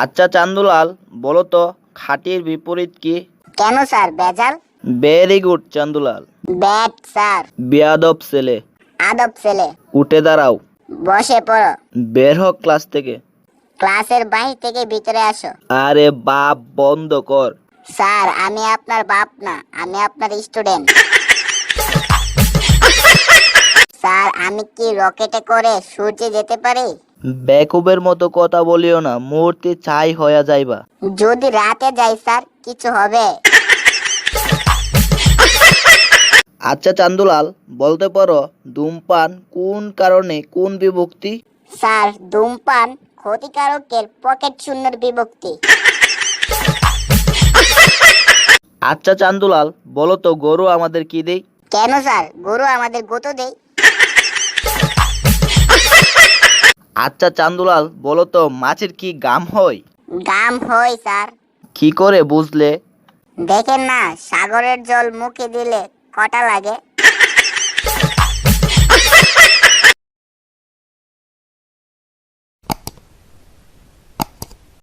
আচ্ছা চান্দুলাল, বলো তো খাঁটির বিপরীত কি? কেন স্যার ভেজাল? Very good Chandulal. Bad sir. বেয়াদব ছেলে। আদব ছেলে। উঠে দাঁড়াও। বসে পড়ো। বের হোক ক্লাস থেকে। ক্লাসের বাহির থেকে ভিতরে আসো। আরে বাপ বন্ধ কর। স্যার আমি আপনার বাপ না, আমি আপনার স্টুডেন্ট। স্যার আমি কি রকেটে করে সূর্যে যেতে পারি? বেকুবের মতো কথা বলিও না, মূর্তি ছাই হইয়া যাইবা। যদি রাতে যাই স্যার কিছু হবে? আচ্ছা চান্দুলাল, বলতে পারো ধূমপান কোন কারণে কোন বিভক্তি? স্যার ধূমপান ক্ষতিকারকের পকেট শূন্যের বিভক্তি। আচ্ছা চান্দুলাল, বলো তো গরু আমাদের কি দেয়? কেন স্যার গরু আমাদের গোতো দেয়? আচ্ছা চান্দুলাল, বলো তো মাছের কি গাম হয়? গাম হয় স্যার। কি করে বুঝলে? দেখেন না সাগরের জল মুখে দিলে কটা লাগে।